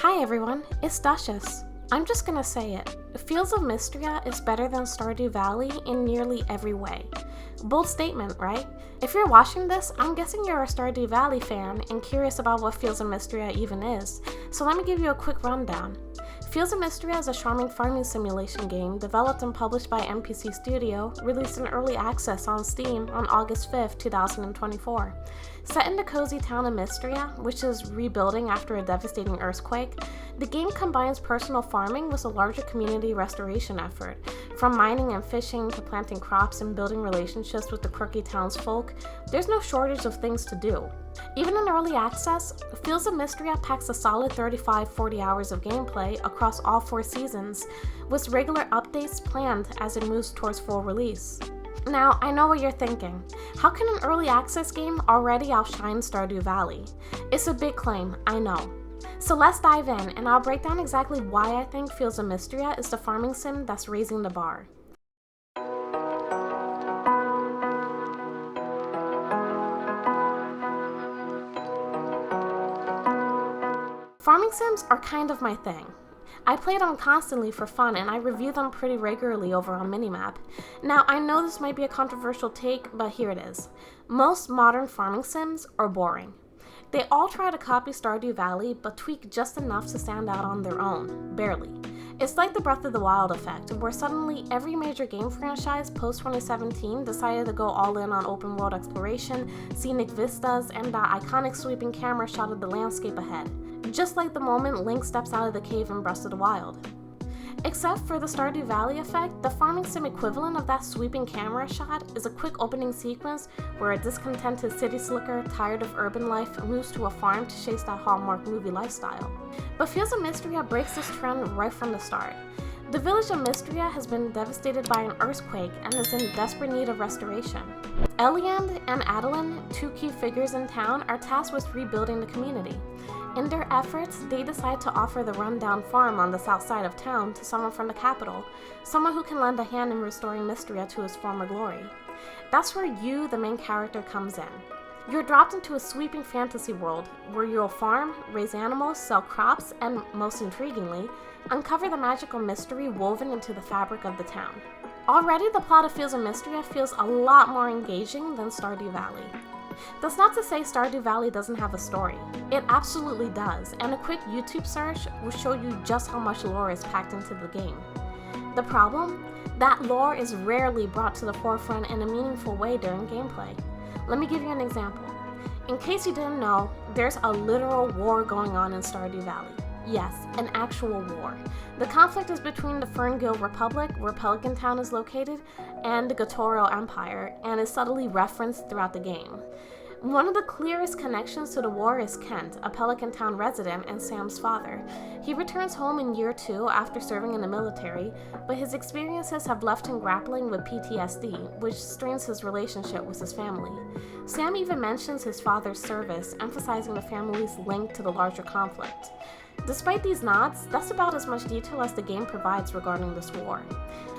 Hi everyone, it's Dutchess. I'm just gonna say it. Fields of Mistria is better than Stardew Valley in nearly every way. Bold statement, right? If you're watching this, I'm guessing you're a Stardew Valley fan and curious about what Fields of Mistria even is, so let me give you a quick rundown. Fields of Mistria is a charming farming simulation game developed and published by NPC Studio, released in early access on Steam on August 5, 2024. Set in the cozy town of Mistria, which is rebuilding after a devastating earthquake, the game combines personal farming with a larger community restoration effort. From mining and fishing to planting crops and building relationships with the quirky townsfolk, there's no shortage of things to do. Even in early access, Fields of Mistria packs a solid 35-40 hours of gameplay across all 4 seasons, with regular updates planned as it moves towards full release. Now, I know what you're thinking. How can an early access game already outshine Stardew Valley? It's a big claim, I know. So let's dive in, and I'll break down exactly why I think Fields of Mistria is the farming sim that's raising the bar. Farming sims are kind of my thing. I play them constantly for fun and I review them pretty regularly over on Minimap. Now, I know this might be a controversial take, but here it is. Most modern farming sims are boring. They all try to copy Stardew Valley, but tweak just enough to stand out on their own, barely. It's like the Breath of the Wild effect, where suddenly every major game franchise post-2017 decided to go all in on open world exploration, scenic vistas, and that iconic sweeping camera shot of the landscape ahead. Just like the moment Link steps out of the cave in Breath of the Wild. Except for the Stardew Valley effect, the farming sim equivalent of that sweeping camera shot is a quick opening sequence where a discontented city slicker, tired of urban life, moves to a farm to chase that Hallmark movie lifestyle. But Fields of Mistria breaks this trend right from the start. The village of Mistria has been devastated by an earthquake and is in desperate need of restoration. Eliand and Adeline, 2 key figures in town, are tasked with rebuilding the community. In their efforts, they decide to offer the rundown farm on the south side of town to someone from the capital, someone who can lend a hand in restoring Mistria to its former glory. That's where you, the main character, comes in. You're dropped into a sweeping fantasy world where you'll farm, raise animals, sell crops, and, most intriguingly, uncover the magical mystery woven into the fabric of the town. Already, the plot of Fields of Mistria feels a lot more engaging than Stardew Valley. That's not to say Stardew Valley doesn't have a story. It absolutely does, and a quick YouTube search will show you just how much lore is packed into the game. The problem? That lore is rarely brought to the forefront in a meaningful way during gameplay. Let me give you an example. In case you didn't know, there's a literal war going on in Stardew Valley. Yes, an actual war. The conflict is between the Ferngill Republic, where Pelican Town is located, and the Gotoro Empire, and is subtly referenced throughout the game. One of the clearest connections to the war is Kent, a Pelican Town resident and Sam's father. He returns home in year 2 after serving in the military, but his experiences have left him grappling with PTSD, which strains his relationship with his family. Sam even mentions his father's service, emphasizing the family's link to the larger conflict. Despite these nods, that's about as much detail as the game provides regarding this war.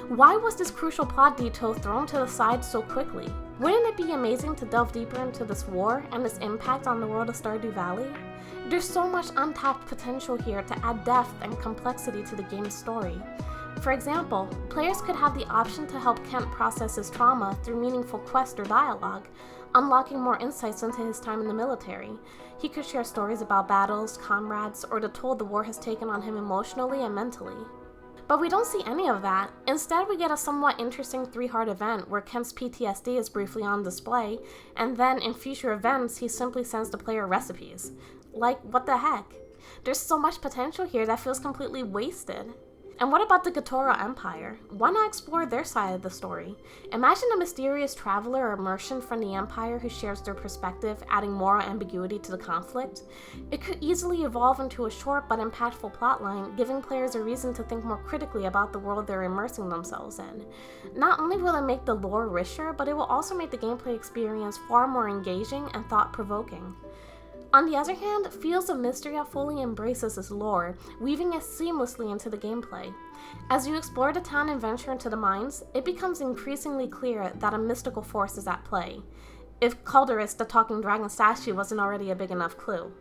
Why was this crucial plot detail thrown to the side so quickly? Wouldn't it be amazing to delve deeper into this war and its impact on the world of Stardew Valley? There's so much untapped potential here to add depth and complexity to the game's story. For example, players could have the option to help Kent process his trauma through meaningful quest or dialogue, unlocking more insights into his time in the military. He could share stories about battles, comrades, or the toll the war has taken on him emotionally and mentally. But we don't see any of that. Instead, we get a somewhat interesting 3-heart event where Kent's PTSD is briefly on display, and then in future events, he simply sends the player recipes. Like, what the heck? There's so much potential here that feels completely wasted. And what about the Gotoro Empire? Why not explore their side of the story? Imagine a mysterious traveler or merchant from the Empire who shares their perspective, adding moral ambiguity to the conflict. It could easily evolve into a short but impactful plotline, giving players a reason to think more critically about the world they're immersing themselves in. Not only will it make the lore richer, but it will also make the gameplay experience far more engaging and thought-provoking. On the other hand, Fields of Mistria fully embraces its lore, weaving it seamlessly into the gameplay. As you explore the town and venture into the mines, it becomes increasingly clear that a mystical force is at play. If Calderus, the talking dragon statue, wasn't already a big enough clue.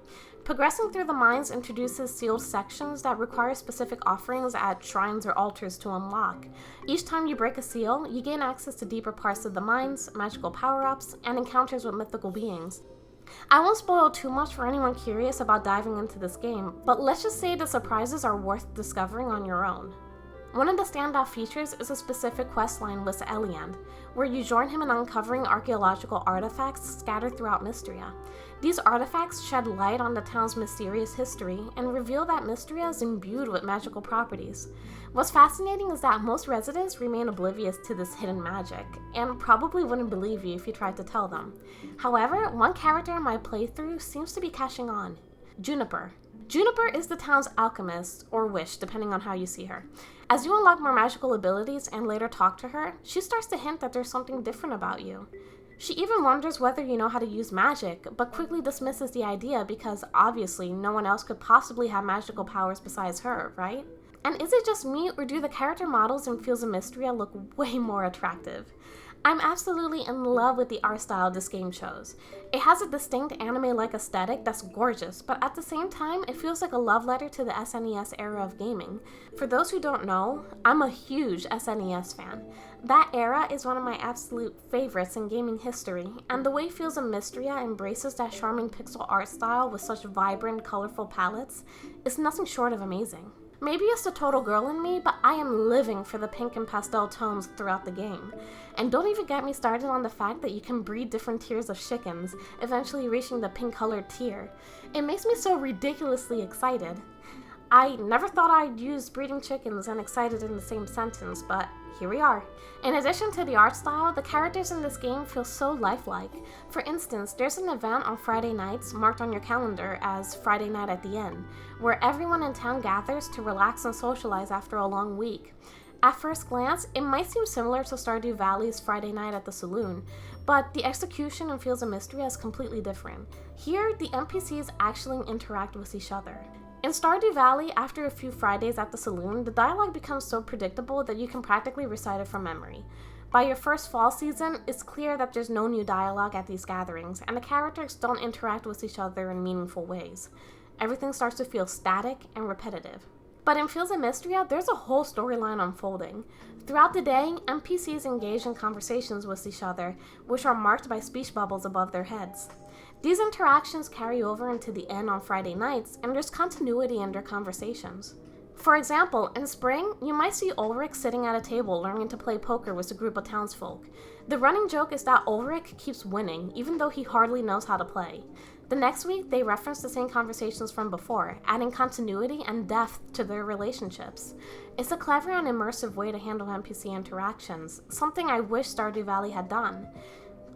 Progressing through the mines introduces sealed sections that require specific offerings at shrines or altars to unlock. Each time you break a seal, you gain access to deeper parts of the mines, magical power-ups, and encounters with mythical beings. I won't spoil too much for anyone curious about diving into this game, but let's just say the surprises are worth discovering on your own. One of the standout features is a specific questline with Eliand, where you join him in uncovering archaeological artifacts scattered throughout Mistria. These artifacts shed light on the town's mysterious history and reveal that Mistria is imbued with magical properties. What's fascinating is that most residents remain oblivious to this hidden magic, and probably wouldn't believe you if you tried to tell them. However, one character in my playthrough seems to be catching on: Juniper. Juniper is the town's alchemist, or witch, depending on how you see her. As you unlock more magical abilities and later talk to her, she starts to hint that there's something different about you. She even wonders whether you know how to use magic, but quickly dismisses the idea because obviously no one else could possibly have magical powers besides her, right? And is it just me, or do the character models in Fields of Mistria look way more attractive? I'm absolutely in love with the art style this game shows. It has a distinct anime-like aesthetic that's gorgeous, but at the same time, it feels like a love letter to the SNES era of gaming. For those who don't know, I'm a huge SNES fan. That era is one of my absolute favorites in gaming history, and the way Fields of Mistria embraces that charming pixel art style with such vibrant, colorful palettes is nothing short of amazing. Maybe it's the total girl in me, but I am living for the pink and pastel tones throughout the game. And don't even get me started on the fact that you can breed different tiers of chickens, eventually reaching the pink-colored tier. It makes me so ridiculously excited. I never thought I'd use breeding chickens and excited in the same sentence, but here we are. In addition to the art style, the characters in this game feel so lifelike. For instance, there's an event on Friday nights marked on your calendar as Friday Night at the Inn, where everyone in town gathers to relax and socialize after a long week. At first glance, it might seem similar to Stardew Valley's Friday Night at the Saloon, but the execution in Fields of Mistria is completely different. Here, the NPCs actually interact with each other. In Stardew Valley, after a few Fridays at the saloon, the dialogue becomes so predictable that you can practically recite it from memory. By your first fall season, it's clear that there's no new dialogue at these gatherings, and the characters don't interact with each other in meaningful ways. Everything starts to feel static and repetitive. But in Fields of Mistria, there's a whole storyline unfolding. Throughout the day, NPCs engage in conversations with each other, which are marked by speech bubbles above their heads. These interactions carry over into the inn on Friday nights, and there's continuity in their conversations. For example, in spring, you might see Ulrich sitting at a table learning to play poker with a group of townsfolk. The running joke is that Ulrich keeps winning, even though he hardly knows how to play. The next week, they reference the same conversations from before, adding continuity and depth to their relationships. It's a clever and immersive way to handle NPC interactions, something I wish Stardew Valley had done.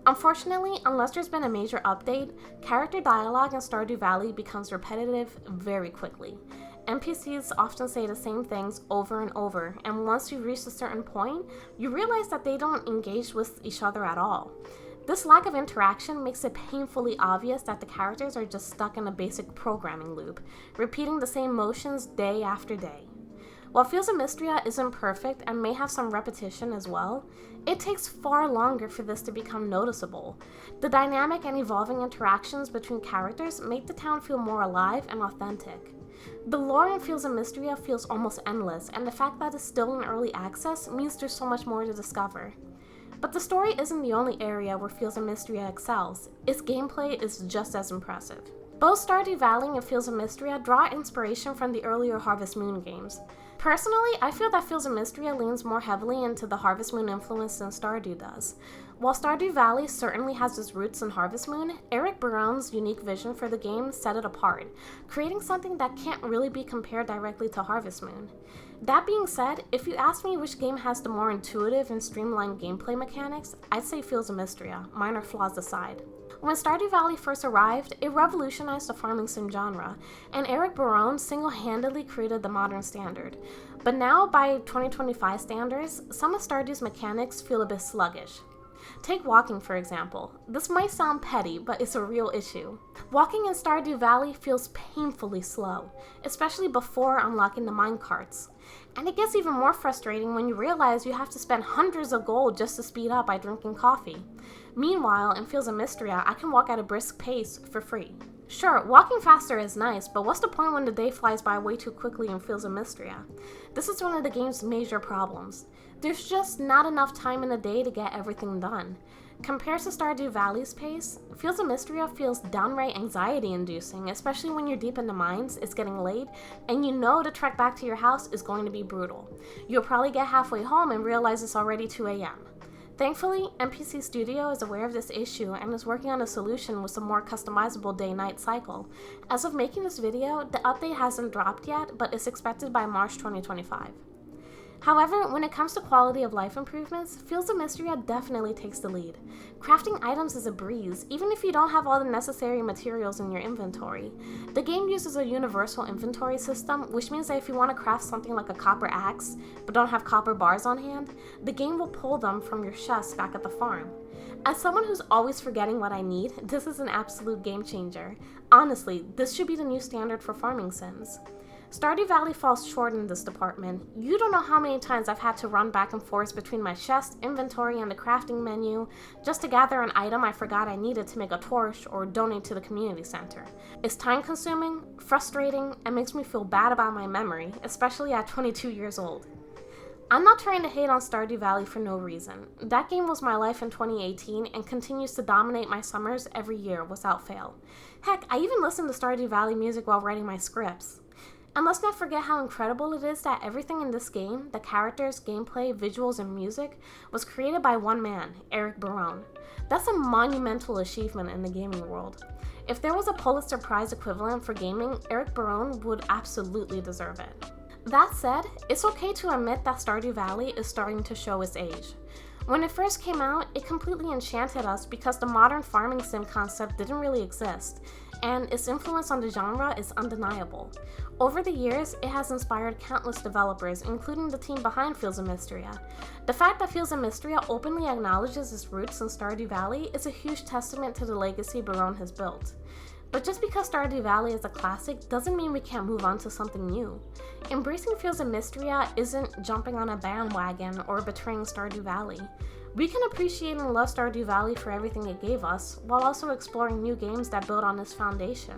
Unfortunately, unless there's been a major update, character dialogue in Stardew Valley becomes repetitive very quickly. NPCs often say the same things over and over, and once you reach a certain point, you realize that they don't engage with each other at all. This lack of interaction makes it painfully obvious that the characters are just stuck in a basic programming loop, repeating the same motions day after day. While Fields of Mistria isn't perfect and may have some repetition as well, it takes far longer for this to become noticeable. The dynamic and evolving interactions between characters make the town feel more alive and authentic. The lore in Fields of Mistria feels almost endless, and the fact that it's still in early access means there's so much more to discover. But the story isn't the only area where Fields of Mistria excels. Its gameplay is just as impressive. Both Stardew Valley and Fields of Mistria draw inspiration from the earlier Harvest Moon games. Personally, I feel that Fields of Mistria leans more heavily into the Harvest Moon influence than Stardew does. While Stardew Valley certainly has its roots in Harvest Moon, Eric Baron's unique vision for the game set it apart, creating something that can't really be compared directly to Harvest Moon. That being said, if you ask me which game has the more intuitive and streamlined gameplay mechanics, I'd say Fields of Mistria, minor flaws aside. When Stardew Valley first arrived, it revolutionized the farming sim genre, and Eric Baron single-handedly created the modern standard. But now, by 2025 standards, some of Stardew's mechanics feel a bit sluggish. Take walking, for example. This might sound petty, but it's a real issue. Walking in Stardew Valley feels painfully slow, especially before unlocking the minecarts. And it gets even more frustrating when you realize you have to spend hundreds of gold just to speed up by drinking coffee. Meanwhile, in Fields of Mistria, I can walk at a brisk pace for free. Sure, walking faster is nice, but what's the point when the day flies by way too quickly in Fields of Mistria? This is one of the game's major problems. There's just not enough time in a day to get everything done. Compared to Stardew Valley's pace, Fields of Mistria feels downright anxiety-inducing, especially when you're deep in the mines, it's getting late, and you know the trek back to your house is going to be brutal. You'll probably get halfway home and realize it's already 2 a.m. Thankfully, NPC Studio is aware of this issue and is working on a solution with a more customizable day-night cycle. As of making this video, the update hasn't dropped yet, but is expected by March 2025. However, when it comes to quality of life improvements, Fields of Mistria definitely takes the lead. Crafting items is a breeze, even if you don't have all the necessary materials in your inventory. The game uses a universal inventory system, which means that if you want to craft something like a copper axe, but don't have copper bars on hand, the game will pull them from your chests back at the farm. As someone who's always forgetting what I need, this is an absolute game changer. Honestly, this should be the new standard for farming sims. Stardew Valley falls short in this department. You don't know how many times I've had to run back and forth between my chest, inventory, and the crafting menu just to gather an item I forgot I needed to make a torch or donate to the community center. It's time consuming, frustrating, and makes me feel bad about my memory, especially at 22 years old. I'm not trying to hate on Stardew Valley for no reason. That game was my life in 2018 and continues to dominate my summers every year without fail. Heck, I even listen to Stardew Valley music while writing my scripts. And let's not forget how incredible it is that everything in this game, the characters, gameplay, visuals, and music, was created by one man, Eric Barone. That's a monumental achievement in the gaming world. If there was a Pulitzer Prize equivalent for gaming, Eric Barone would absolutely deserve it. That said, it's okay to admit that Stardew Valley is starting to show its age. When it first came out, it completely enchanted us because the modern farming sim concept didn't really exist, and its influence on the genre is undeniable. Over the years, it has inspired countless developers, including the team behind Fields of Mistria. The fact that Fields of Mistria openly acknowledges its roots in Stardew Valley is a huge testament to the legacy Barone has built. But just because Stardew Valley is a classic doesn't mean we can't move on to something new. Embracing Fields of Mistria isn't jumping on a bandwagon or betraying Stardew Valley. We can appreciate and love Stardew Valley for everything it gave us, while also exploring new games that build on this foundation.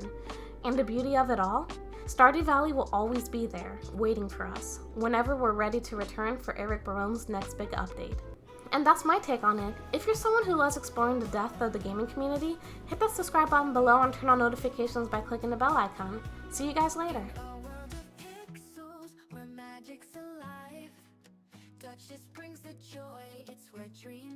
And the beauty of it all? Stardew Valley will always be there, waiting for us, whenever we're ready to return for Eric Barone's next big update. And that's my take on it. If you're someone who loves exploring the depth of the gaming community, hit that subscribe button below and turn on notifications by clicking the bell icon. See you guys later. Dutchess brings the joy, it's where dreams